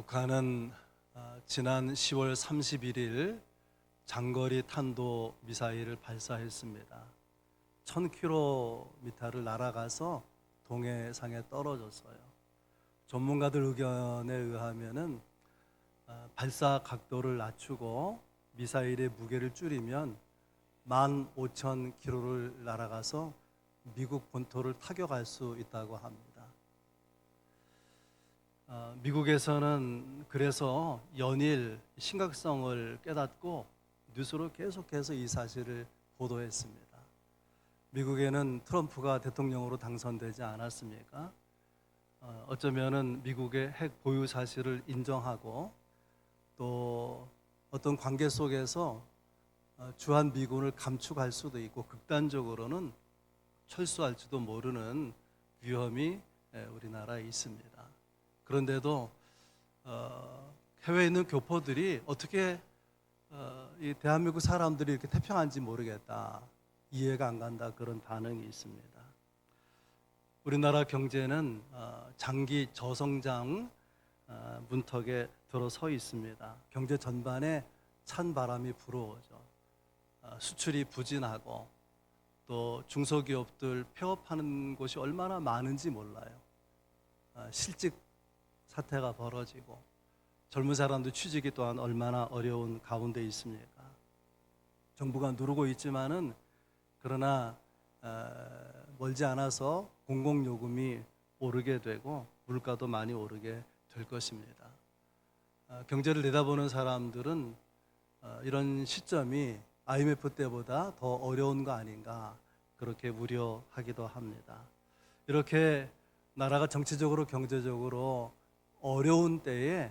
북한은 지난 10월 31일 장거리 탄도 미사일을 발사했습니다. 1000km를 날아가서 동해상에 떨어졌어요. 전문가들 의견에 의하면은 발사 각도를 낮추고 미사일의 무게를 줄이면 15,000km를 날아가서 미국 본토를 타격할 수 있다고 합니다. 미국에서는 그래서 연일 심각성을 깨닫고 뉴스로 계속해서 이 사실을 보도했습니다. 미국에는 트럼프가 대통령으로 당선되지 않았습니까? 어쩌면은 미국의 핵 보유 사실을 인정하고 또 어떤 관계 속에서 주한 미군을 감축할 수도 있고 극단적으로는 철수할지도 모르는 위험이 우리나라에 있습니다. 그런데도 해외에 있는 교포들이 어떻게 이 대한민국 사람들이 이렇게 태평한지 모르겠다, 이해가 안 간다, 그런 반응이 있습니다. 우리나라 경제는 장기 저성장 문턱에 들어서 있습니다. 경제 전반에 찬 바람이 불어오죠. 수출이 부진하고 또 중소기업들 폐업하는 곳이 얼마나 많은지 몰라요. 실직 사태가 벌어지고 젊은 사람들 취직이 또한 얼마나 어려운 가운데 있습니까? 정부가 누르고 있지만은 그러나 멀지 않아서 공공요금이 오르게 되고 물가도 많이 오르게 될 것입니다. 경제를 내다보는 사람들은 이런 시점이 IMF 때보다 더 어려운 거 아닌가, 그렇게 우려하기도 합니다. 이렇게 나라가 정치적으로 경제적으로 어려운 때에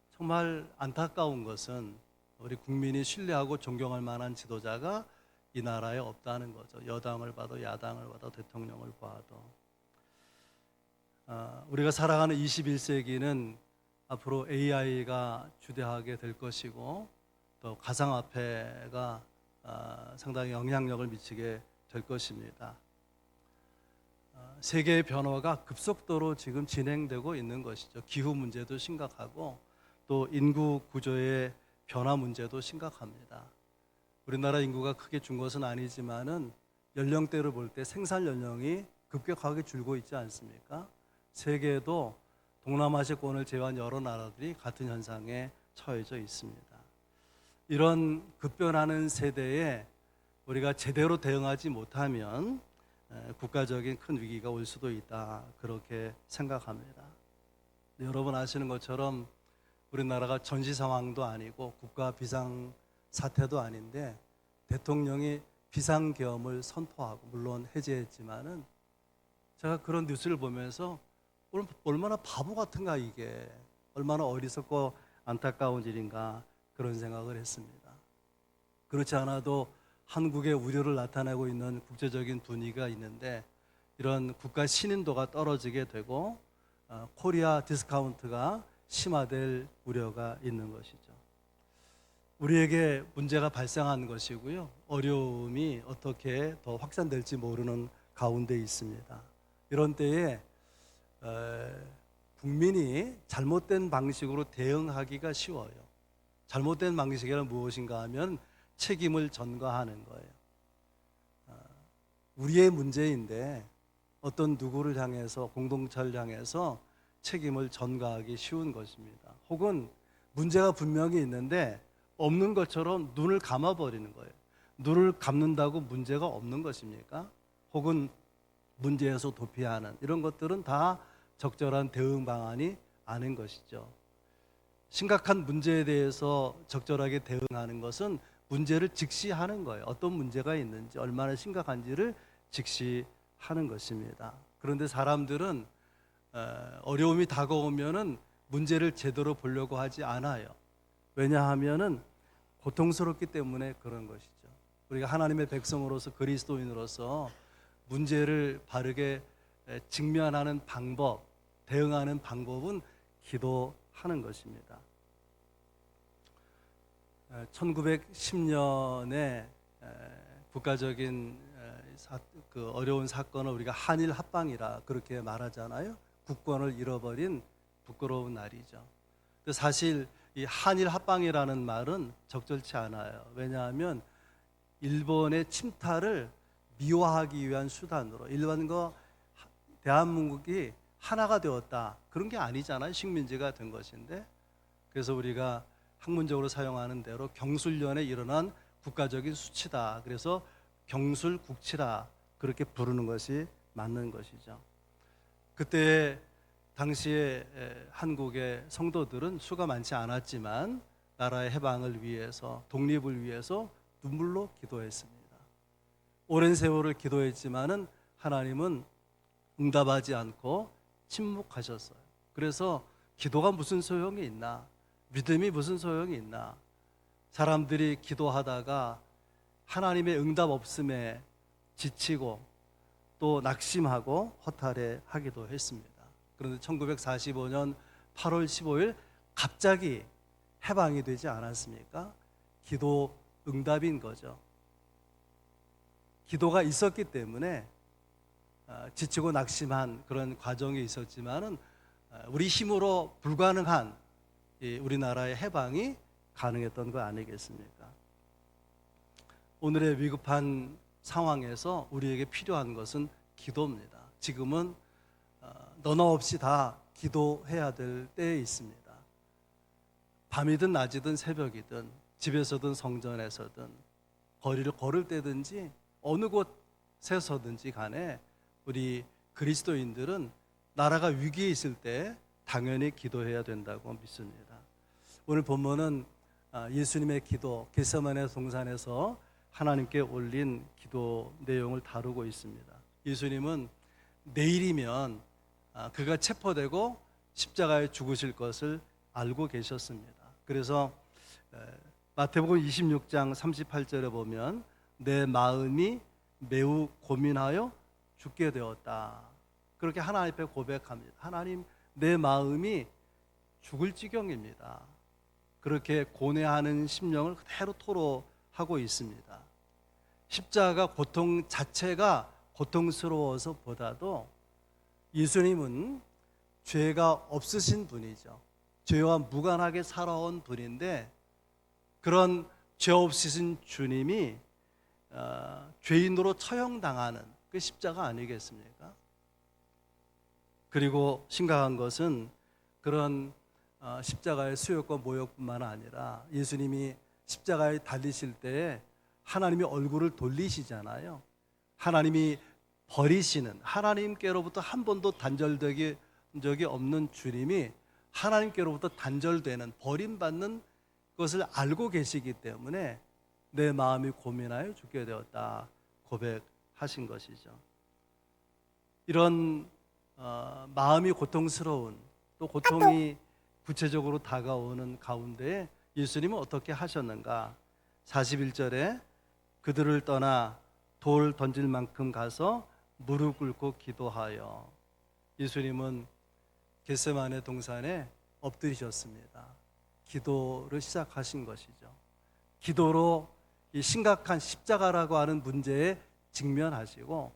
정말 안타까운 것은 우리 국민이 신뢰하고 존경할 만한 지도자가 이 나라에 없다는 거죠. 여당을 봐도 야당을 봐도 대통령을 봐도. 우리가 살아가는 21세기는 앞으로 AI가 주대하게 될 것이고 또 가상화폐가 상당히 영향력을 미치게 될 것입니다. 세계의 변화가 급속도로 지금 진행되고 있는 것이죠. 기후 문제도 심각하고 또 인구 구조의 변화 문제도 심각합니다. 우리나라 인구가 크게 준 것은 아니지만은 연령대를 볼 때 생산 연령이 급격하게 줄고 있지 않습니까? 세계에도 동남아시아권을 제외한 여러 나라들이 같은 현상에 처해져 있습니다. 이런 급변하는 세대에 우리가 제대로 대응하지 못하면 국가적인 큰 위기가 올 수도 있다, 그렇게 생각합니다. 여러분 아시는 것처럼 우리나라가 전시 상황도 아니고 국가 비상 사태도 아닌데 대통령이 비상계엄을 선포하고 물론 해제했지만은 제가 그런 뉴스를 보면서 얼마나 바보 같은가, 이게 얼마나 어리석고 안타까운 일인가, 그런 생각을 했습니다. 그렇지 않아도 한국의 우려를 나타내고 있는 국제적인 분위기가 있는데 이런 국가 신인도가 떨어지게 되고 코리아 디스카운트가 심화될 우려가 있는 것이죠. 우리에게 문제가 발생한 것이고요. 어려움이 어떻게 더 확산될지 모르는 가운데 있습니다. 이런 때에 국민이 잘못된 방식으로 대응하기가 쉬워요. 잘못된 방식이란 무엇인가 하면 책임을 전가하는 거예요. 우리의 문제인데 어떤 누구를 향해서, 공동체를 향해서 책임을 전가하기 쉬운 것입니다. 혹은 문제가 분명히 있는데 없는 것처럼 눈을 감아버리는 거예요. 눈을 감는다고 문제가 없는 것입니까? 혹은 문제에서 도피하는 이런 것들은 다 적절한 대응 방안이 아닌 것이죠. 심각한 문제에 대해서 적절하게 대응하는 것은 문제를 직시하는 거예요. 어떤 문제가 있는지, 얼마나 심각한지를 직시하는 것입니다. 그런데 사람들은 어려움이 다가오면은 문제를 제대로 보려고 하지 않아요. 왜냐하면은 고통스럽기 때문에 그런 것이죠. 우리가 하나님의 백성으로서, 그리스도인으로서 문제를 바르게 직면하는 방법, 대응하는 방법은 기도하는 것입니다. 1910년에 국가적인 어려운 사건을 우리가 한일 합방이라 그렇게 말하잖아요. 국권을 잃어버린 부끄러운 날이죠. 근데 사실 이 한일 합방이라는 말은 적절치 않아요. 왜냐하면 일본의 침탈을 미화하기 위한 수단으로 일본과 대한민국이 하나가 되었다. 그런 게 아니잖아요. 식민지가 된 것인데. 그래서 우리가 학문적으로 사용하는 대로 경술련에 일어난 국가적인 수치다. 그래서 경술국치라 그렇게 부르는 것이 맞는 것이죠. 그때 당시에 한국의 성도들은 수가 많지 않았지만 나라의 해방을 위해서, 독립을 위해서 눈물로 기도했습니다. 오랜 세월을 기도했지만은 하나님은 응답하지 않고 침묵하셨어요. 그래서 기도가 무슨 소용이 있나? 믿음이 무슨 소용이 있나? 사람들이 기도하다가 하나님의 응답 없음에 지치고 또 낙심하고 허탈해 하기도 했습니다. 그런데 1945년 8월 15일 갑자기 해방이 되지 않았습니까? 기도 응답인 거죠. 기도가 있었기 때문에 지치고 낙심한 그런 과정이 있었지만은 우리 힘으로 불가능한 우리나라의 해방이 가능했던 거 아니겠습니까? 오늘의 위급한 상황에서 우리에게 필요한 것은 기도입니다. 지금은 너나 없이 다 기도해야 될 때에 있습니다. 밤이든 낮이든 새벽이든 집에서든 성전에서든 거리를 걸을 때든지 어느 곳에서든지 간에 우리 그리스도인들은 나라가 위기에 있을 때 당연히 기도해야 된다고 믿습니다. 오늘 본문은 예수님의 기도, 겟세마네 동산에서 하나님께 올린 기도 내용을 다루고 있습니다. 예수님은 내일이면 그가 체포되고 십자가에 죽으실 것을 알고 계셨습니다. 그래서 마태복음 26장 38절에 보면 내 마음이 매우 고민하여 죽게 되었다. 그렇게 하나님 앞에 고백합니다. 하나님, 내 마음이 죽을 지경입니다. 그렇게 고뇌하는 심령을 그대로 토로하고 있습니다. 십자가 고통 자체가 고통스러워서 보다도 예수님은 죄가 없으신 분이죠. 죄와 무관하게 살아온 분인데 그런 죄 없으신 주님이 죄인으로 처형당하는 그 십자가 아니겠습니까? 그리고 심각한 것은 그런 십자가의 수욕과 모욕뿐만 아니라 예수님이 십자가에 달리실 때에 하나님이 얼굴을 돌리시잖아요. 하나님이 버리시는, 하나님께로부터 한 번도 단절되기 적이 없는 주님이 하나님께로부터 단절되는, 버림받는 것을 알고 계시기 때문에 내 마음이 고민하여 죽게 되었다 고백하신 것이죠. 이런 마음이 고통스러운, 또 고통이 구체적으로 다가오는 가운데 예수님은 어떻게 하셨는가? 41절에 그들을 떠나 돌 던질 만큼 가서 무릎 꿇고 기도하여, 예수님은 겟세마네 동산에 엎드리셨습니다. 기도를 시작하신 것이죠. 기도로 이 심각한 십자가라고 하는 문제에 직면하시고,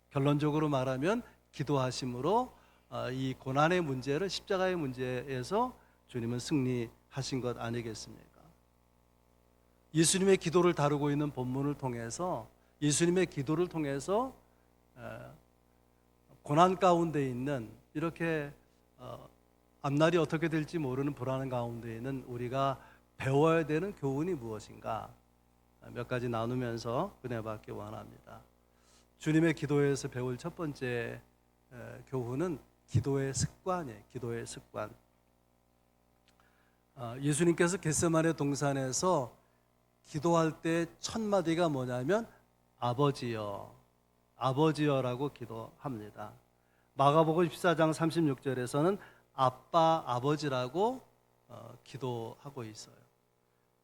결론적으로 말하면 기도하심으로 이 고난의 문제를, 십자가의 문제에서 주님은 승리하신 것 아니겠습니까? 예수님의 기도를 다루고 있는 본문을 통해서, 예수님의 기도를 통해서 고난 가운데 있는, 이렇게 앞날이 어떻게 될지 모르는 불안 가운데 있는 우리가 배워야 되는 교훈이 무엇인가 몇 가지 나누면서 은혜 받기 원합니다. 주님의 기도에서 배울 첫 번째 교훈은 기도의 습관이에요. 기도의 습관. 예수님께서 겟세마네 동산에서 기도할 때 첫 마디가 뭐냐면 아버지여, 아버지여라고 기도합니다. 마가복음 14장 36절에서는 아빠, 아버지라고 기도하고 있어요.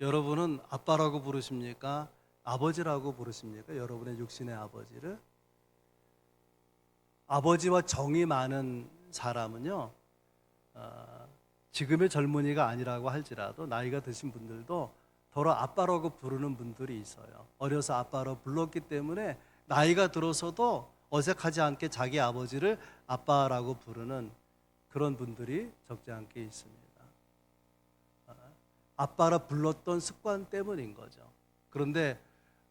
여러분은 아빠라고 부르십니까? 아버지라고 부르십니까? 여러분의 육신의 아버지를? 아버지와 정이 많은 사람은요, 지금의 젊은이가 아니라고 할지라도 나이가 드신 분들도 더러 아빠라고 부르는 분들이 있어요. 어려서 아빠로 불렀기 때문에 나이가 들어서도 어색하지 않게 자기 아버지를 아빠라고 부르는 그런 분들이 적지 않게 있습니다. 아빠라 불렀던 습관 때문인 거죠. 그런데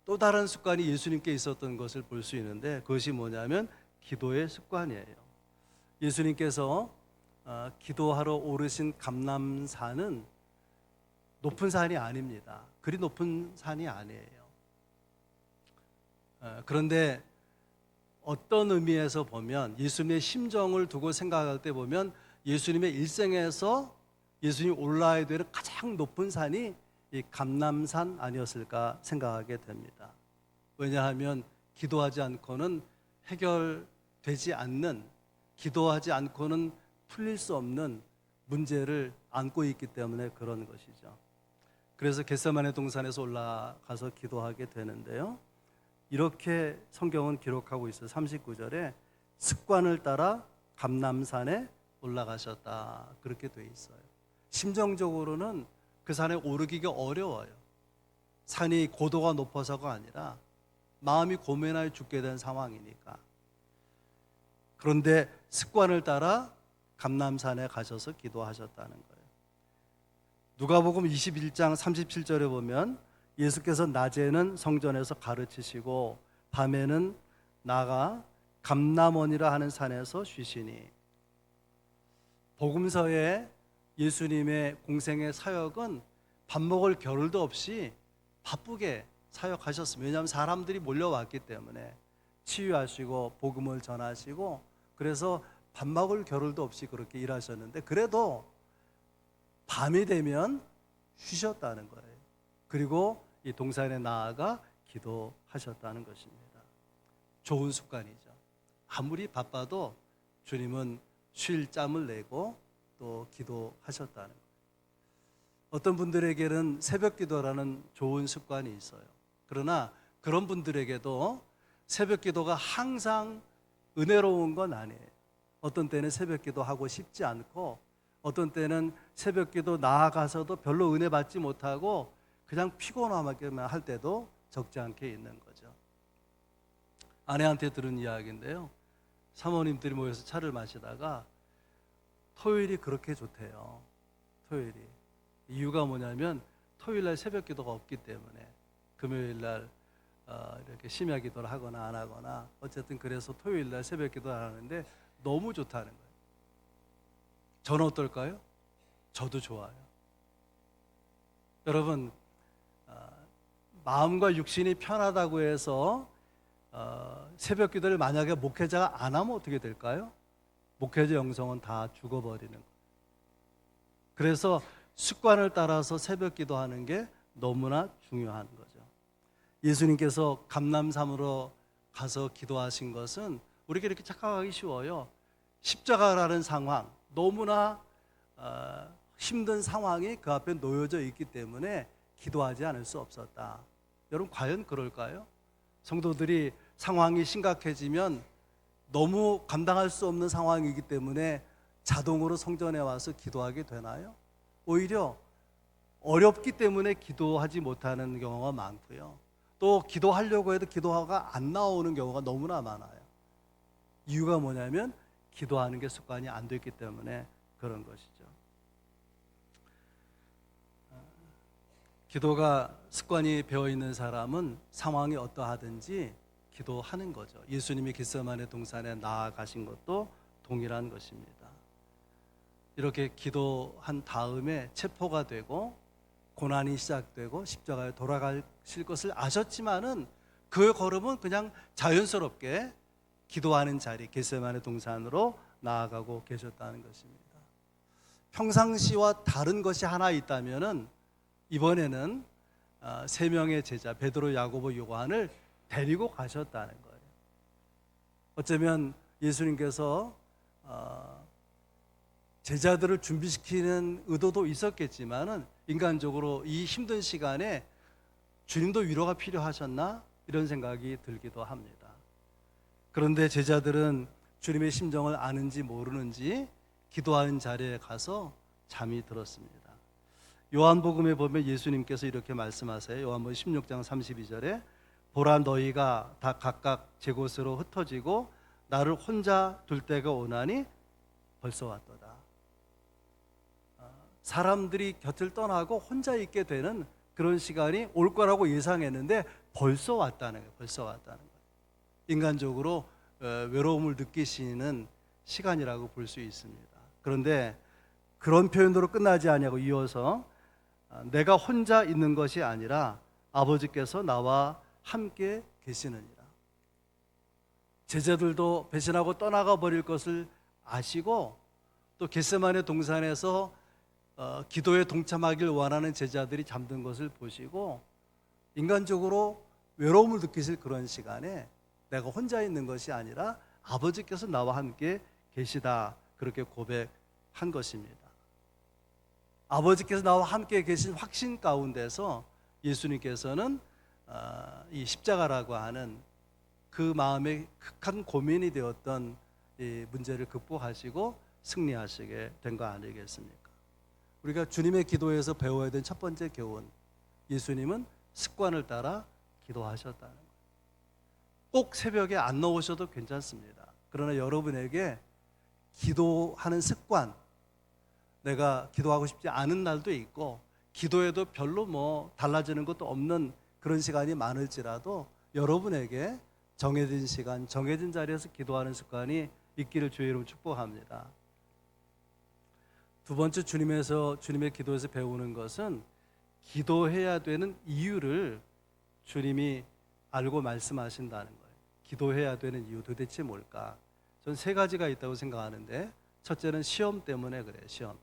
또 다른 습관이 예수님께 있었던 것을 볼 수 있는데 그것이 뭐냐면 기도의 습관이에요. 예수님께서 기도하러 오르신 감람산은 높은 산이 아닙니다. 그리 높은 산이 아니에요. 그런데 어떤 의미에서 보면 예수님의 심정을 두고 생각할 때 보면 예수님의 일생에서 예수님이 올라야 되는 가장 높은 산이 이 감람산 아니었을까 생각하게 됩니다. 왜냐하면 기도하지 않고는 해결되지 않는, 기도하지 않고는 풀릴 수 없는 문제를 안고 있기 때문에 그런 것이죠. 그래서 겟세마네 동산에서 올라가서 기도하게 되는데요. 이렇게 성경은 기록하고 있어요. 39절에 습관을 따라 감람산에 올라가셨다. 그렇게 돼 있어요. 심정적으로는 그 산에 오르기가 어려워요. 산이 고도가 높아서가 아니라 마음이 고민하여 죽게 된 상황이니까. 그런데 습관을 따라 감람산에 가셔서 기도하셨다는 거예요. 누가복음 21장 37절에 보면 예수께서 낮에는 성전에서 가르치시고 밤에는 나가 감람원이라 하는 산에서 쉬시니. 복음서에 예수님의 공생의 사역은 밥 먹을 겨를도 없이 바쁘게 사역하셨습니다. 왜냐하면 사람들이 몰려왔기 때문에 치유하시고 복음을 전하시고 그래서 밥 먹을 겨를도 없이 그렇게 일하셨는데 그래도 밤이 되면 쉬셨다는 거예요. 그리고 이 동산에 나아가 기도하셨다는 것입니다. 좋은 습관이죠. 아무리 바빠도 주님은 쉴 짬을 내고 또 기도하셨다는 거예요. 어떤 분들에게는 새벽 기도라는 좋은 습관이 있어요. 그러나 그런 분들에게도 새벽 기도가 항상 은혜로운 건 아니에요. 어떤 때는 새벽 기도하고 싶지 않고 어떤 때는 새벽 기도 나아가서도 별로 은혜 받지 못하고 그냥 피곤하게만 할 때도 적지 않게 있는 거죠. 아내한테 들은 이야기인데요. 사모님들이 모여서 차를 마시다가 토요일이 그렇게 좋대요. 토요일이. 이유가 뭐냐면 토요일 날 새벽 기도가 없기 때문에 금요일 날 이렇게 심야 기도를 하거나 안 하거나 어쨌든 그래서 토요일 날 새벽 기도를 하는데 너무 좋다는 거예요. 저는 어떨까요? 저도 좋아요. 여러분, 마음과 육신이 편하다고 해서 새벽 기도를 만약에 목회자가 안 하면 어떻게 될까요? 목회자 영성은 다 죽어버리는 거예요. 그래서 습관을 따라서 새벽 기도하는 게 너무나 중요한 거죠. 예수님께서 감람산으로 가서 기도하신 것은 우리가 이렇게 착각하기 쉬워요. 십자가라는 상황, 너무나 힘든 상황이 그 앞에 놓여져 있기 때문에 기도하지 않을 수 없었다. 여러분 과연 그럴까요? 성도들이 상황이 심각해지면 너무 감당할 수 없는 상황이기 때문에 자동으로 성전에 와서 기도하게 되나요? 오히려 어렵기 때문에 기도하지 못하는 경우가 많고요. 또 기도하려고 해도 기도가 안 나오는 경우가 너무나 많아요. 이유가 뭐냐면 기도하는 게 습관이 안 됐기 때문에 그런 것이죠. 기도가 습관이 배어있는 사람은 상황이 어떠하든지 기도하는 거죠. 예수님이 겟세마네 동산에 나아가신 것도 동일한 것입니다. 이렇게 기도한 다음에 체포가 되고 고난이 시작되고 십자가에 돌아가실 것을 아셨지만은 그 걸음은 그냥 자연스럽게 기도하는 자리 겟세마네 동산으로 나아가고 계셨다는 것입니다. 평상시와 다른 것이 하나 있다면은 이번에는 세 명의 제자 베드로, 야고보, 요한을 데리고 가셨다는 거예요. 어쩌면 예수님께서 제자들을 준비시키는 의도도 있었겠지만은 인간적으로 이 힘든 시간에 주님도 위로가 필요하셨나 이런 생각이 들기도 합니다. 그런데 제자들은 주님의 심정을 아는지 모르는지 기도하는 자리에 가서 잠이 들었습니다. 요한복음에 보면 예수님께서 이렇게 말씀하세요. 요한복음 16장 32절에 보라 너희가 다 각각 제 곳으로 흩어지고 나를 혼자 둘 때가 오나니 벌써 왔도다. 사람들이 곁을 떠나고 혼자 있게 되는 그런 시간이 올 거라고 예상했는데 벌써 왔다는 거예요. 벌써 왔다는 거예요. 인간적으로 외로움을 느끼시는 시간이라고 볼 수 있습니다. 그런데 그런 표현으로 끝나지 아니하고 이어서 내가 혼자 있는 것이 아니라 아버지께서 나와 함께 계시느니라. 제자들도 배신하고 떠나가 버릴 것을 아시고 또 겟세마네 동산에서 기도에 동참하길 원하는 제자들이 잠든 것을 보시고 인간적으로 외로움을 느끼실 그런 시간에 내가 혼자 있는 것이 아니라 아버지께서 나와 함께 계시다, 그렇게 고백한 것입니다. 아버지께서 나와 함께 계신 확신 가운데서 예수님께서는 이 십자가라고 하는 그 마음에 극한 고민이 되었던 이 문제를 극복하시고 승리하시게 된 거 아니겠습니까? 우리가 주님의 기도에서 배워야 될 첫 번째 교훈, 예수님은 습관을 따라 기도하셨다는 거예요. 꼭 새벽에 안 나오셔도 괜찮습니다. 그러나 여러분에게 기도하는 습관, 내가 기도하고 싶지 않은 날도 있고 기도해도 별로 뭐 달라지는 것도 없는 그런 시간이 많을지라도 여러분에게 정해진 시간, 정해진 자리에서 기도하는 습관이 있기를 주의 이름으로 축복합니다. 두 번째, 주님의 기도에서 배우는 것은 기도해야 되는 이유를 주님이 알고 말씀하신다는 거예요. 기도해야 되는 이유 도대체 뭘까? 전 세 가지가 있다고 생각하는데, 첫째는 시험 때문에 그래요. 시험.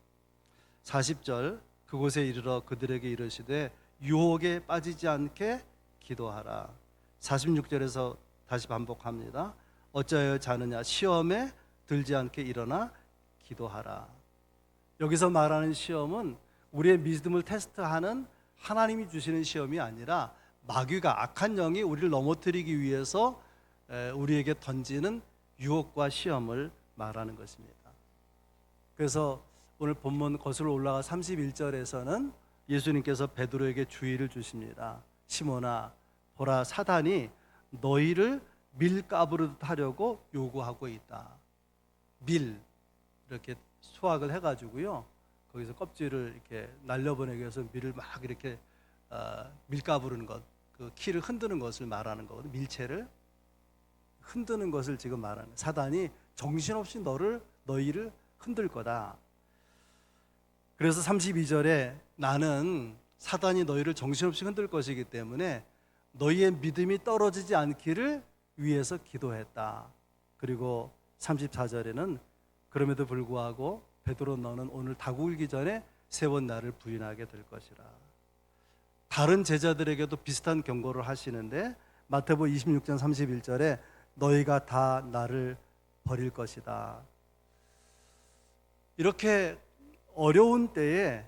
40절, 그곳에 이르러 그들에게 이르시되 유혹에 빠지지 않게 기도하라. 46절에서 다시 반복합니다. 어찌하여 자느냐, 시험에 들지 않게 일어나 기도하라. 여기서 말하는 시험은 우리의 믿음을 테스트하는 하나님이 주시는 시험이 아니라 마귀가, 악한 영이 우리를 넘어뜨리기 위해서 우리에게 던지는 유혹과 시험을 말하는 것입니다. 그래서 오늘 본문 거슬러 올라가 31절에서는 예수님께서 베드로에게 주의를 주십니다. 시몬아, 보라, 사단이 너희를 밀가부르듯 하려고 요구하고 있다. 밀, 이렇게 수확을 해가지고요, 거기서 껍질을 이렇게 날려보내기 위해서 밀을 막 이렇게 밀가부르는 것, 그 키를 흔드는 것을 말하는 거거든요. 밀체를 흔드는 것을 지금 말하는, 사단이 정신없이 너희를 흔들 거다. 그래서 32절에 나는 사단이 너희를 정신없이 흔들 것이기 때문에 너희의 믿음이 떨어지지 않기를 위해서 기도했다. 그리고 34절에는 그럼에도 불구하고 베드로, 너는 오늘 닭 울기 전에 세 번 나를 부인하게 될 것이라. 다른 제자들에게도 비슷한 경고를 하시는데 마태복음 26장 31절에 너희가 다 나를 버릴 것이다. 이렇게 어려운 때에,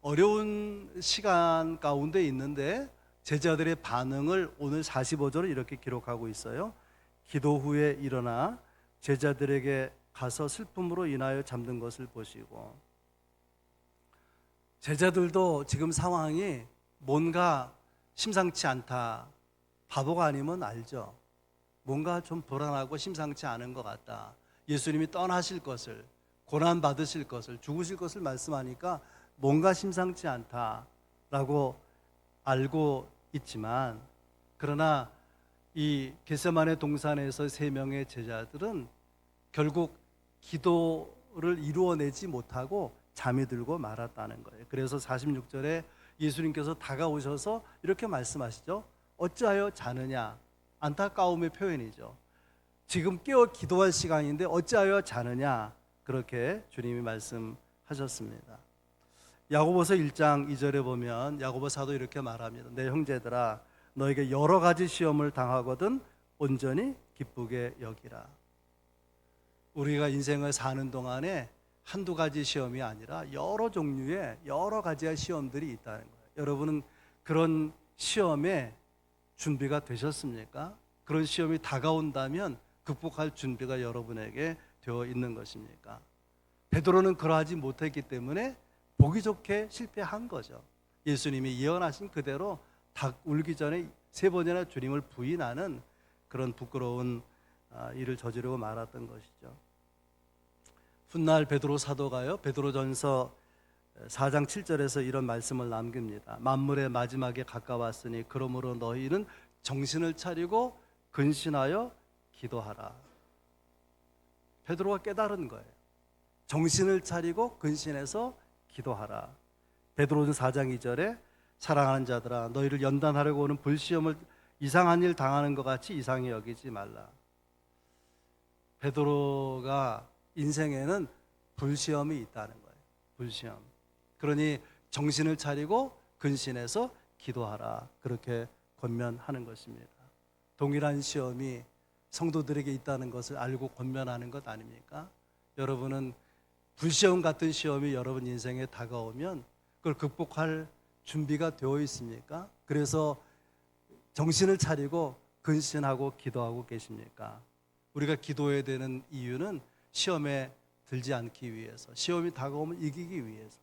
어려운 시간 가운데 있는데 제자들의 반응을 오늘 45절은 이렇게 기록하고 있어요. 기도 후에 일어나 제자들에게 가서 슬픔으로 인하여 잠든 것을 보시고. 제자들도 지금 상황이 뭔가 심상치 않다. 바보가 아니면 알죠. 뭔가 좀 불안하고 심상치 않은 것 같다. 예수님이 떠나실 것을, 고난 받으실 것을, 죽으실 것을 말씀하니까 뭔가 심상치 않다라고 알고 있지만, 그러나 이 겟세마네 동산에서 세 명의 제자들은 결국 기도를 이루어내지 못하고 잠이 들고 말았다는 거예요. 그래서 46절에 예수님께서 다가오셔서 이렇게 말씀하시죠. 어찌하여 자느냐. 안타까움의 표현이죠. 지금 깨어 기도할 시간인데 어찌하여 자느냐. 그렇게 주님이 말씀하셨습니다. 야고보서 1장 2절에 보면 야고보 사도 이렇게 말합니다. 내 형제들아, 너에게 여러 가지 시험을 당하거든 온전히 기쁘게 여기라. 우리가 인생을 사는 동안에 한두 가지 시험이 아니라 여러 종류의 여러 가지의 시험들이 있다는 거예요. 여러분은 그런 시험에 준비가 되셨습니까? 그런 시험이 다가온다면 극복할 준비가 여러분에게 되어 있는 것입니까? 베드로는 그러하지 못했기 때문에 보기 좋게 실패한 거죠. 예수님이 예언하신 그대로 닭 울기 전에 세 번이나 주님을 부인하는 그런 부끄러운 일을 저지르고 말았던 것이죠. 훗날 베드로 사도가요, 베드로전서 4장 7절에서 이런 말씀을 남깁니다. 만물의 마지막에 가까웠으니 그러므로 너희는 정신을 차리고 근신하여 기도하라. 베드로가 깨달은 거예요. 정신을 차리고 근신해서 기도하라. 베드로는 4장 2절에 사랑하는 자들아 너희를 연단하려고 오는 불시험을 이상한 일 당하는 것 같이 이상히 여기지 말라. 베드로가 인생에는 불시험이 있다는 거예요. 불시험. 그러니 정신을 차리고 근신해서 기도하라. 그렇게 권면하는 것입니다. 동일한 시험이 성도들에게 있다는 것을 알고 권면하는 것 아닙니까? 여러분은 불시험 같은 시험이 여러분 인생에 다가오면 그걸 극복할 준비가 되어 있습니까? 그래서 정신을 차리고 근신하고 기도하고 계십니까? 우리가 기도해야 되는 이유는 시험에 들지 않기 위해서, 시험이 다가오면 이기기 위해서.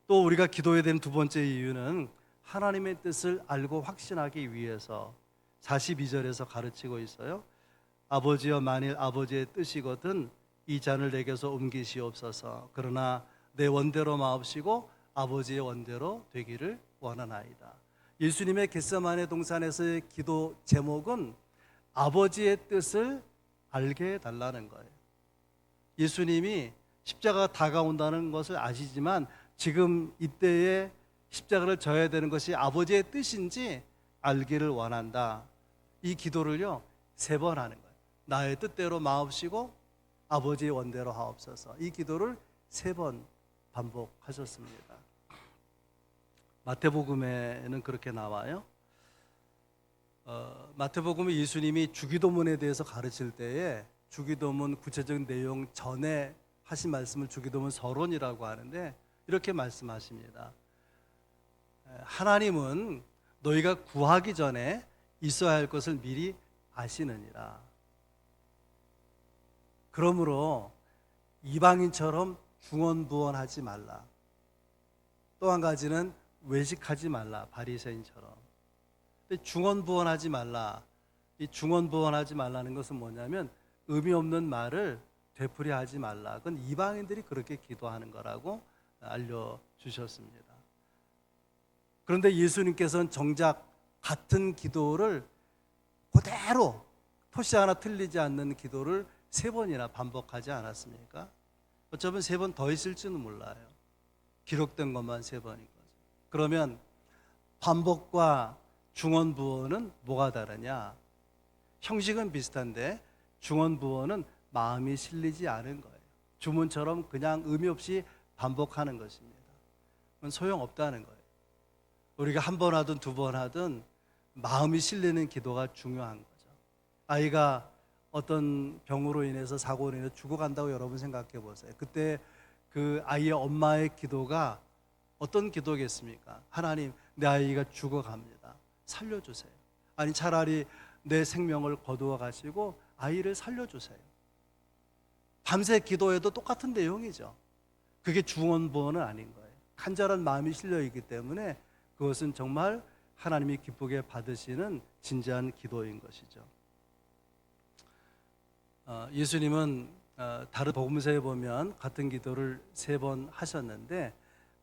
또 우리가 기도해야 되는 두 번째 이유는 하나님의 뜻을 알고 확신하기 위해서 42절에서 가르치고 있어요. 아버지여 만일 아버지의 뜻이거든 이 잔을 내게서 옮기시옵소서. 그러나 내 원대로 마옵시고 아버지의 원대로 되기를 원하나이다. 예수님의 겟세마네 동산에서의 기도 제목은 아버지의 뜻을 알게 해달라는 거예요. 예수님이 십자가가 다가온다는 것을 아시지만 지금 이때에 십자가를 져야 되는 것이 아버지의 뜻인지 알기를 원한다. 이 기도를요 3번 하는 거예요. 나의 뜻대로 마옵시고 아버지의 원대로 하옵소서. 이 기도를 3번 반복하셨습니다. 마태복음에는 그렇게 나와요. 마태복음은 예수님이 주기도문에 대해서 가르칠 때에 주기도문 구체적인 내용 전에 하신 말씀을 주기도문 서론이라고 하는데 이렇게 말씀하십니다. 하나님은 너희가 구하기 전에 있어야 할 것을 미리 아시느니라. 그러므로 이방인처럼 중언부언하지 말라. 또 한 가지는 외식하지 말라. 바리새인처럼. 근데 중언부언하지 말라. 이 중언부언하지 말라는 것은 뭐냐면 의미 없는 말을 되풀이하지 말라. 그건 이방인들이 그렇게 기도하는 거라고 알려주셨습니다. 그런데 예수님께서는 정작 같은 기도를 그대로 토시 하나 틀리지 않는 기도를 3번이나 반복하지 않았습니까? 어쩌면 3번 더 있을지는 몰라요. 기록된 것만 3번인 거죠. 그러면 반복과 중언부언은 뭐가 다르냐? 형식은 비슷한데 중언부언은 마음이 실리지 않은 거예요. 주문처럼 그냥 의미 없이 반복하는 것입니다. 그건 소용없다는 거예요. 우리가 1번 하든 2번 하든 마음이 실리는 기도가 중요한 거죠. 아이가 어떤 병으로 인해서 사고로 인해서 죽어간다고 여러분 생각해 보세요. 그때 그 아이의 엄마의 기도가 어떤 기도겠습니까? 하나님, 내 아이가 죽어갑니다. 살려주세요. 아니 차라리 내 생명을 거두어 가시고 아이를 살려주세요. 밤새 기도해도 똑같은 내용이죠. 그게 중언부언은 아닌 거예요. 간절한 마음이 실려 있기 때문에 그것은 정말 하나님이 기쁘게 받으시는 진지한 기도인 것이죠. 예수님은 다른 복음서에 보면 같은 기도를 3번 하셨는데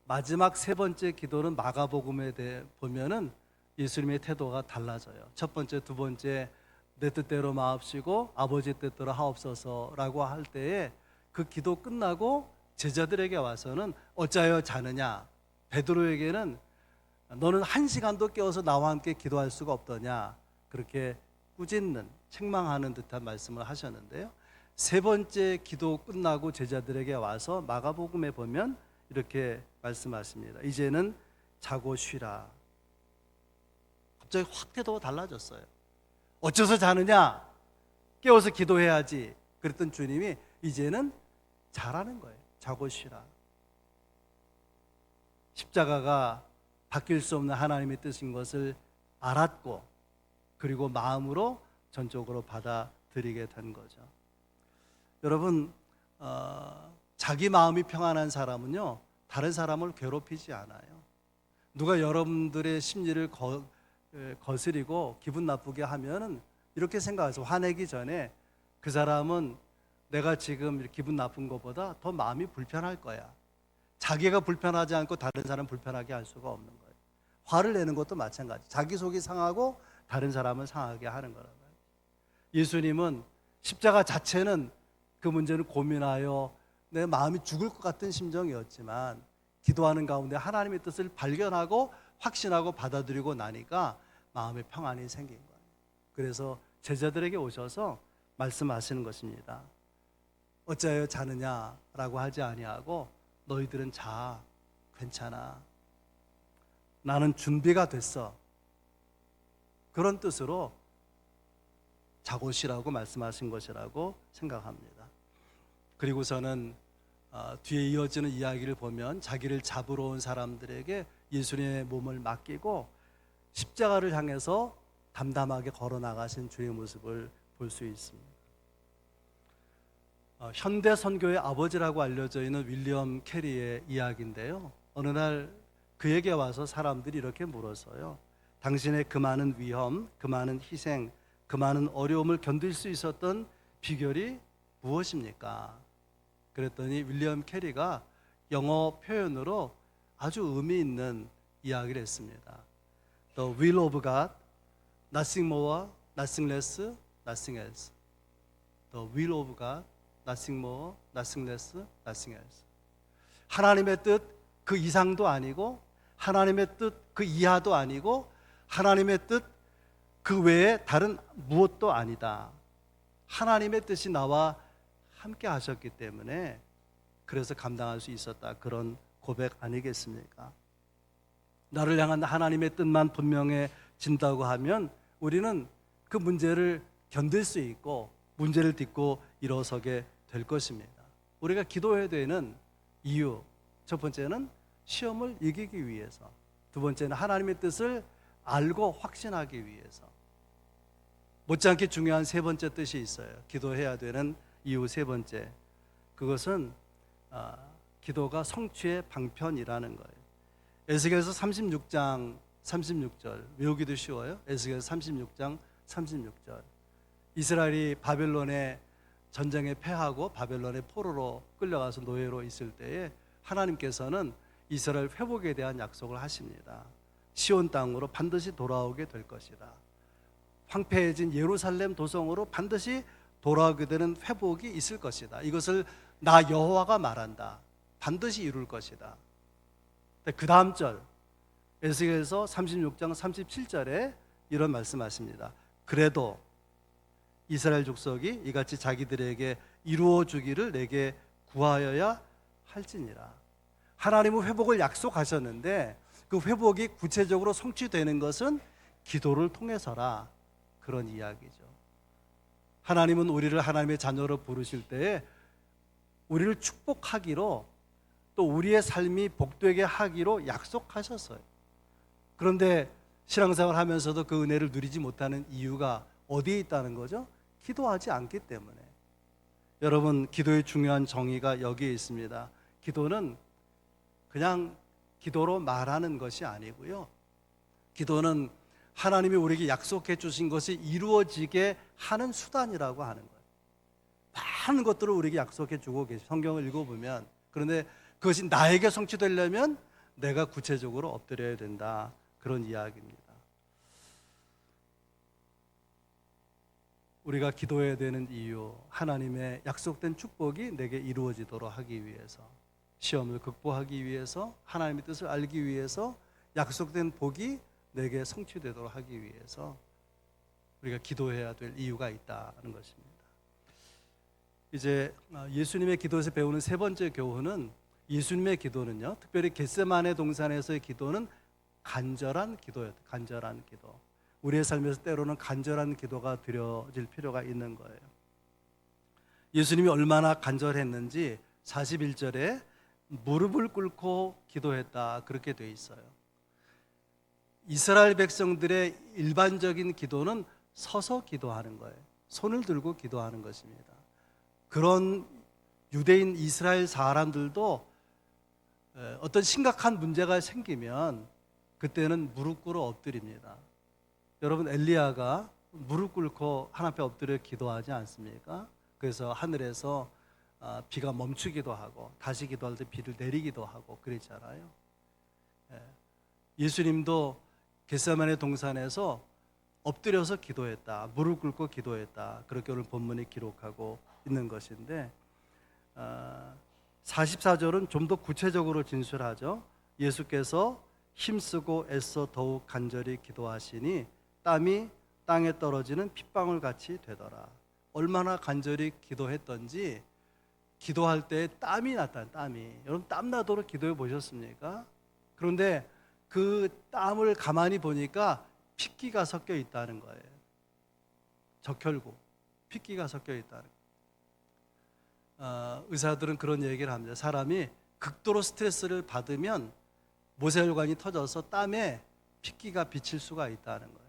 마지막 3번째 기도는 마가복음에 대해 보면은 예수님의 태도가 달라져요. 첫 번째, 두 번째 내 뜻대로 마옵시고 아버지 뜻대로 하옵소서라고 할 때에 그 기도 끝나고 제자들에게 와서는 어찌하여 자느냐? 베드로에게는 너는 1시간도 깨어서 나와 함께 기도할 수가 없더냐? 그렇게 꾸짖는, 책망하는 듯한 말씀을 하셨는데요. 3번째 기도 끝나고 제자들에게 와서 마가복음에 보면 이렇게 말씀하십니다. 이제는 자고 쉬라. 갑자기 확 태도가 달라졌어요. 어째서 자느냐? 깨워서 기도해야지. 그랬던 주님이 이제는 자라는 거예요. 자고 쉬라. 십자가가 바뀔 수 없는 하나님의 뜻인 것을 알았고 그리고 마음으로 전적으로 받아들이게 된 거죠. 여러분, 자기 마음이 평안한 사람은요 다른 사람을 괴롭히지 않아요. 누가 여러분들의 심리를 거스리고 기분 나쁘게 하면은 이렇게 생각해서 화내기 전에 그 사람은 내가 지금 기분 나쁜 것보다 더 마음이 불편할 거야. 자기가 불편하지 않고 다른 사람 불편하게 할 수가 없는 거예요. 화를 내는 것도 마찬가지. 자기 속이 상하고 다른 사람을 상하게 하는 거란 말이에요. 예수님은 십자가 자체는 그 문제를 고민하여 내 마음이 죽을 것 같은 심정이었지만 기도하는 가운데 하나님의 뜻을 발견하고 확신하고 받아들이고 나니까 마음의 평안이 생긴 거예요. 그래서 제자들에게 오셔서 말씀하시는 것입니다. 어찌하여 자느냐라고 하지 아니하고 너희들은 자, 괜찮아. 나는 준비가 됐어. 그런 뜻으로 자고 쉬라고 말씀하신 것이라고 생각합니다. 그리고서는 뒤에 이어지는 이야기를 보면 자기를 잡으러 온 사람들에게 예수님의 몸을 맡기고 십자가를 향해서 담담하게 걸어 나가신 주의 모습을 볼 수 있습니다. 현대 선교의 아버지라고 알려져 있는 윌리엄 캐리의 이야기인데요. 어느 날 그에게 와서 사람들이 이렇게 물었어요. 당신의 그 많은 위험, 그 많은 희생, 그 많은 어려움을 견딜 수 있었던 비결이 무엇입니까? 그랬더니 윌리엄 캐리가 영어 표현으로 아주 의미 있는 이야기를 했습니다. The will of God, nothing more, nothing less, nothing else. The will of God, nothing more, nothing less, nothing else. 하나님의 뜻 그 이상도 아니고 하나님의 뜻 그 이하도 아니고 하나님의 뜻 그 외에 다른 무엇도 아니다. 하나님의 뜻이 나와 함께 하셨기 때문에 그래서 감당할 수 있었다. 그런 고백 아니겠습니까? 나를 향한 하나님의 뜻만 분명해진다고 하면 우리는 그 문제를 견딜 수 있고 문제를 딛고 일어서게 될 것입니다. 우리가 기도해야 되는 이유, 첫 번째는 시험을 이기기 위해서, 두 번째는 하나님의 뜻을 알고 확신하기 위해서, 못지않게 중요한 세 번째 뜻이 있어요. 기도해야 되는 이유 세 번째, 그것은 기도가 성취의 방편이라는 거예요. 에스겔서 36장 36절 외우기도 쉬워요. 에스겔서 36장 36절. 이스라엘이 바벨론의 전쟁에 패하고 바벨론의 포로로 끌려가서 노예로 있을 때에 하나님께서는 이스라엘 회복에 대한 약속을 하십니다. 시온 땅으로 반드시 돌아오게 될 것이다. 황폐해진 예루살렘 도성으로 반드시 돌아오게 되는 회복이 있을 것이다. 이것을 나 여호와가 말한다. 반드시 이룰 것이다. 그 다음 절 에스겔서 36장 37절에 이런 말씀하십니다. 그래도 이스라엘 족속이 이같이 자기들에게 이루어 주기를 내게 구하여야 할지니라. 하나님은 회복을 약속하셨는데 그 회복이 구체적으로 성취되는 것은 기도를 통해서라. 그런 이야기죠. 하나님은 우리를 하나님의 자녀로 부르실 때에 우리를 축복하기로 또 우리의 삶이 복되게 하기로 약속하셨어요. 그런데 신앙생활 하면서도 그 은혜를 누리지 못하는 이유가 어디에 있다는 거죠? 기도하지 않기 때문에. 여러분, 기도의 중요한 정의가 여기에 있습니다. 기도는 그냥 기도로 말하는 것이 아니고요. 기도는 하나님이 우리에게 약속해 주신 것이 이루어지게 하는 수단이라고 하는 거예요. 많은 것들을 우리에게 약속해 주고 계신 성경을 읽어보면, 그런데 그것이 나에게 성취되려면 내가 구체적으로 엎드려야 된다. 그런 이야기입니다. 우리가 기도해야 되는 이유, 하나님의 약속된 축복이 내게 이루어지도록 하기 위해서, 시험을 극복하기 위해서, 하나님의 뜻을 알기 위해서, 약속된 복이 내게 성취되도록 하기 위해서 우리가 기도해야 될 이유가 있다는 것입니다. 이제 예수님의 기도에서 배우는 세 번째 교훈은, 예수님의 기도는요, 특별히 겟세마네 동산에서의 기도는 간절한 기도였다. 간절한 기도. 우리의 삶에서 때로는 간절한 기도가 드려질 필요가 있는 거예요. 예수님이 얼마나 간절했는지 41절에 무릎을 꿇고 기도했다, 그렇게 돼 있어요. 이스라엘 백성들의 일반적인 기도는 서서 기도하는 거예요. 손을 들고 기도하는 것입니다. 그런 유대인 이스라엘 사람들도 어떤 심각한 문제가 생기면 그때는 무릎 꿇어 엎드립니다. 여러분, 엘리야가 무릎 꿇고 하나님 앞에 엎드려 기도하지 않습니까? 그래서 하늘에서 비가 멈추기도 하고 다시 기도할 때 비를 내리기도 하고 그랬잖아요. 예수님도 겟세마네 동산에서 엎드려서 기도했다, 무릎 꿇고 기도했다, 그렇게 오늘 본문에 기록하고 있는 것인데 44절은 좀 더 구체적으로 진술하죠. 예수께서 힘쓰고 애써 더욱 간절히 기도하시니 땀이 땅에 떨어지는 핏방울 같이 되더라. 얼마나 간절히 기도했던지 기도할 때 땀이 났다. 땀이. 여러분 땀 나도록 기도해 보셨습니까? 그런데 그 땀을 가만히 보니까 핏기가 섞여 있다는 거예요. 적혈구, 핏기가 섞여 있다는 거예요. 의사들은 그런 얘기를 합니다. 사람이 극도로 스트레스를 받으면 모세혈관이 터져서 땀에 핏기가 비칠 수가 있다는 거예요.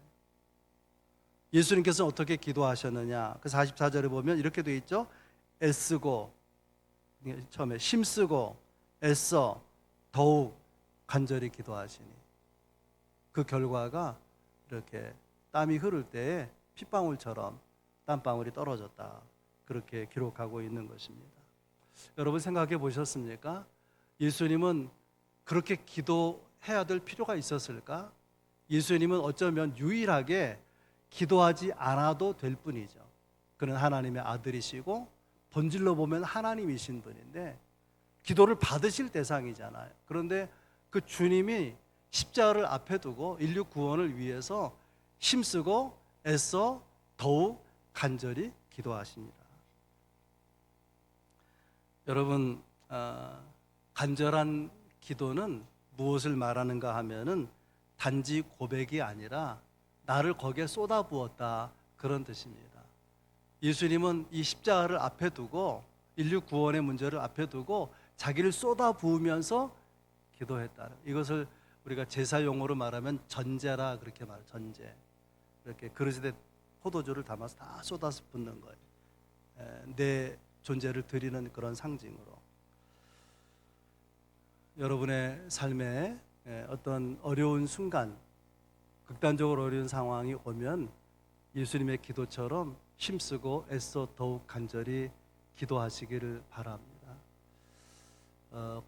예수님께서는 어떻게 기도하셨느냐? 그 44절에 보면 이렇게 되어 있죠. 애쓰고, 처음에 힘쓰고 애써 더욱 간절히 기도하시니, 그 결과가 이렇게 땀이 흐를 때에 핏방울처럼 땀방울이 떨어졌다, 그렇게 기록하고 있는 것입니다. 여러분 생각해 보셨습니까? 예수님은 그렇게 기도해야 될 필요가 있었을까? 예수님은 어쩌면 유일하게 기도하지 않아도 될 뿐이죠. 그는 하나님의 아들이시고 본질로 보면 하나님이신 분인데 기도를 받으실 대상이잖아요. 그런데 그 주님이 십자가를 앞에 두고 인류 구원을 위해서 힘쓰고 애써 더욱 간절히 기도하십니다. 여러분, 간절한 기도는 무엇을 말하는가 하면은 단지 고백이 아니라 나를 거기에 쏟아부었다, 그런 뜻입니다. 예수님은 이 십자가를 앞에 두고 인류 구원의 문제를 앞에 두고 자기를 쏟아부으면서 기도했다는, 이것을 우리가 제사 용어로 말하면 전제라 그렇게 말해요. 전제. 이렇게 그릇에 포도주를 담아서 다 쏟아서 붓는 거예요. 내 존재를 드리는 그런 상징으로. 여러분의 삶에 어떤 어려운 순간, 극단적으로 어려운 상황이 오면 예수님의 기도처럼 힘쓰고 애써 더욱 간절히 기도하시기를 바랍니다.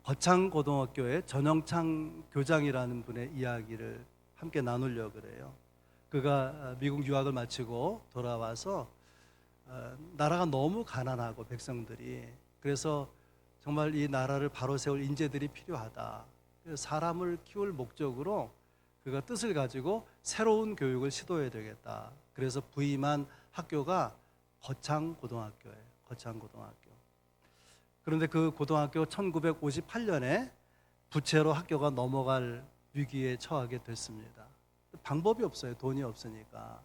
거창고등학교의 전영창 교장이라는 분의 이야기를 함께 나누려고 그래요. 그가 미국 유학을 마치고 돌아와서 나라가 너무 가난하고 백성들이, 그래서 정말 이 나라를 바로 세울 인재들이 필요하다, 사람을 키울 목적으로 그가 뜻을 가지고 새로운 교육을 시도해야 되겠다. 그래서 부임한 학교가 거창고등학교예요. 거창고등학교. 그런데 그 고등학교 1958년에 부채로 학교가 넘어갈 위기에 처하게 됐습니다. 방법이 없어요. 돈이 없으니까.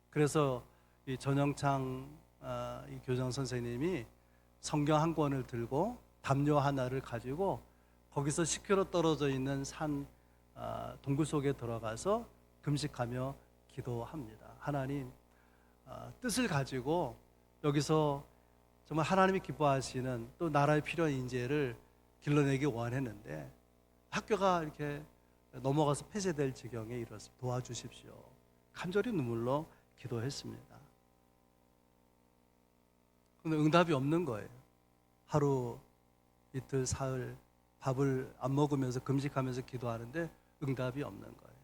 그래서 이 전영창 이 교장 선생님이 성경 한 권을 들고 담요 하나를 가지고 거기서 10km 떨어져 있는 산 동굴 속에 들어가서 금식하며 기도합니다. 하나님, 뜻을 가지고 여기서 정말 하나님이 기뻐하시는 또 나라에 필요한 인재를 길러내기 원했는데 학교가 이렇게 넘어가서 폐쇄될 지경에 이르렀습니다. 도와주십시오. 간절히 눈물로 기도했습니다. 그런데 응답이 없는 거예요. 하루, 이틀, 사흘 밥을 안 먹으면서 금식하면서 기도하는데 응답이 없는 거예요.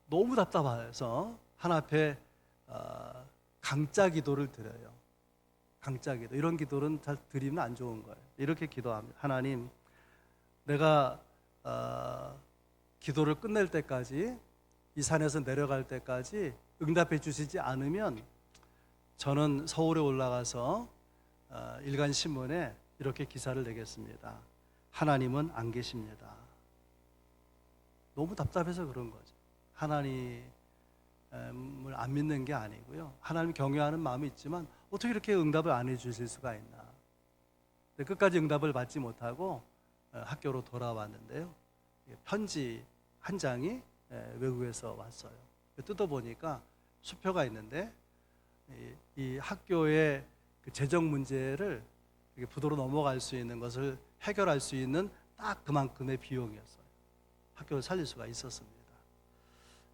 너무 답답해서 하나 앞에 강짜 기도를 드려요. 강짜 기도. 이런 기도는 잘 드리면 안 좋은 거예요. 이렇게 기도합니다. 하나님, 내가 기도를 끝낼 때까지, 이 산에서 내려갈 때까지 응답해 주시지 않으면 저는 서울에 올라가서 일간 신문에 이렇게 기사를 내겠습니다. 하나님은 안 계십니다. 너무 답답해서 그런 거죠. 하나님을 안 믿는 게 아니고요. 하나님 경외하는 마음이 있지만 어떻게 이렇게 응답을 안 해주실 수가 있나. 끝까지 응답을 받지 못하고 학교로 돌아왔는데요. 편지 한 장이 외국에서 왔어요. 뜯어보니까 수표가 있는데 이 학교의 그 재정 문제를 부도로 넘어갈 수 있는 것을 해결할 수 있는 딱 그만큼의 비용이었어요. 학교를 살릴 수가 있었습니다.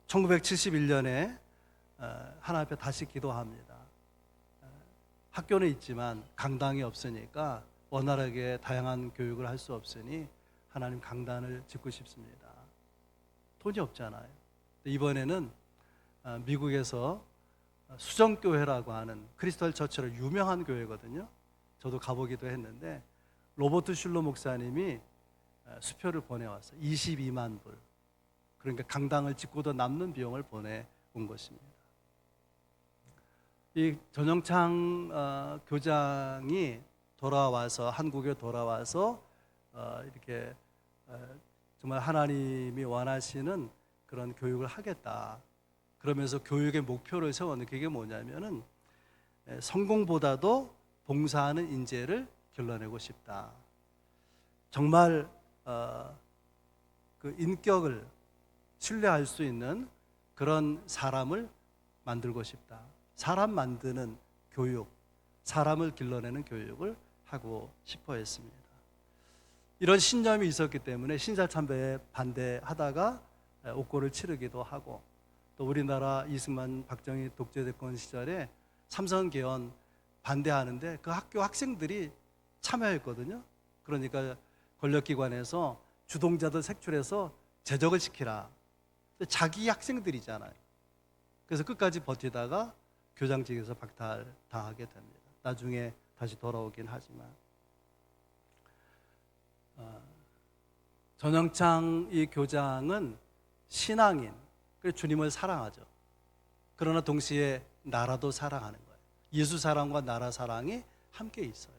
1971년에 하나님 앞에 다시 기도합니다. 학교는 있지만 강당이 없으니까 원활하게 다양한 교육을 할 수 없으니 하나님 강단을 짓고 싶습니다. 돈이 없잖아요. 이번에는 미국에서 수정교회라고 하는 크리스털 처치로 유명한 교회거든요. 저도 가보기도 했는데 로버트 슐러 목사님이 수표를 보내왔어요. 22만 불. 그러니까 강당을 짓고도 남는 비용을 보내온 것입니다. 이 전영창 교장이 돌아와서 한국에 돌아와서 이렇게 정말 하나님이 원하시는 그런 교육을 하겠다. 그러면서 교육의 목표를 세웠는데 그게 뭐냐면은 성공보다도 봉사하는 인재를 길러내고 싶다. 정말 그 인격을 신뢰할 수 있는 그런 사람을 만들고 싶다. 사람 만드는 교육, 사람을 길러내는 교육을 하고 싶어 했습니다. 이런 신념이 있었기 때문에 신사참배에 반대하다가 옥고를 치르기도 하고, 또 우리나라 이승만 박정희 독재대권 시절에 삼선개헌 반대하는데 그 학교 학생들이 참여했거든요. 그러니까 권력기관에서 주동자들 색출해서 제적을 시키라. 자기 학생들이잖아요. 그래서 끝까지 버티다가 교장직에서 박탈당하게 됩니다. 나중에 다시 돌아오긴 하지만 전영창 이 교장은 신앙인, 그래서 주님을 사랑하죠. 그러나 동시에 나라도 사랑하는 거예요. 예수 사랑과 나라 사랑이 함께 있어요.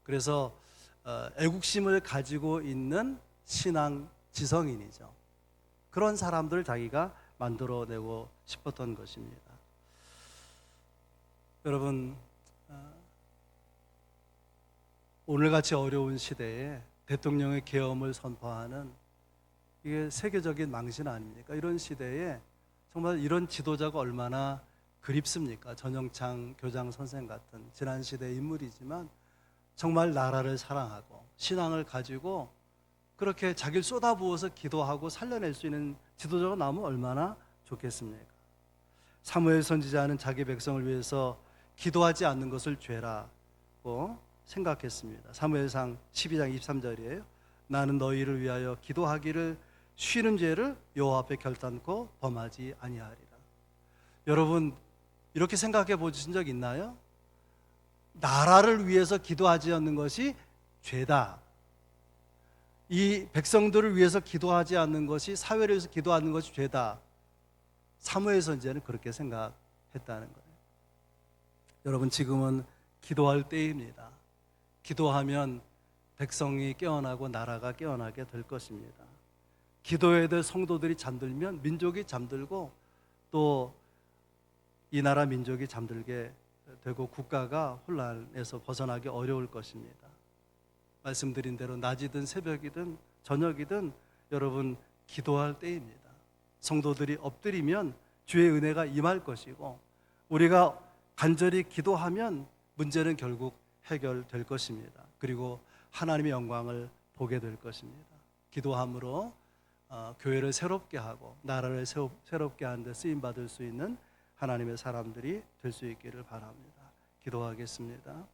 그래서 애국심을 가지고 있는 신앙 지성인이죠. 그런 사람들을 자기가 만들어내고 싶었던 것입니다. 여러분, 오늘같이 어려운 시대에 대통령의 계엄을 선포하는 이게 세계적인 망신 아닙니까? 이런 시대에 정말 이런 지도자가 얼마나 그립습니까? 전영창 교장 선생 같은 지난 시대의 인물이지만 정말 나라를 사랑하고 신앙을 가지고 그렇게 자기를 쏟아부어서 기도하고 살려낼 수 있는 지도자가 나오면 얼마나 좋겠습니까? 사무엘 선지자는 자기 백성을 위해서 기도하지 않는 것을 죄라고 생각했습니다. 사무엘상 12장 23절이에요. 나는 너희를 위하여 기도하기를 쉬는 죄를 여호와 앞에 결단코 범하지 아니하리라. 여러분, 이렇게 생각해 보신 적 있나요? 나라를 위해서 기도하지 않는 것이 죄다. 이 백성들을 위해서 기도하지 않는 것이, 사회를 위해서 기도하는 것이 죄다. 사무엘 선지자는 그렇게 생각했다는 거예요. 여러분, 지금은 기도할 때입니다. 기도하면 백성이 깨어나고 나라가 깨어나게 될 것입니다. 기도해야 될 성도들이 잠들면 민족이 잠들고 또 이 나라 민족이 잠들게 되고 국가가 혼란에서 벗어나기 어려울 것입니다. 말씀드린 대로 낮이든 새벽이든 저녁이든 여러분 기도할 때입니다. 성도들이 엎드리면 주의 은혜가 임할 것이고 우리가 간절히 기도하면 문제는 결국 해결될 것입니다. 그리고 하나님의 영광을 보게 될 것입니다. 기도함으로 교회를 새롭게 하고 나라를 새롭게 하는 데 쓰임받을 수 있는 하나님의 사람들이 될 수 있기를 바랍니다. 기도하겠습니다.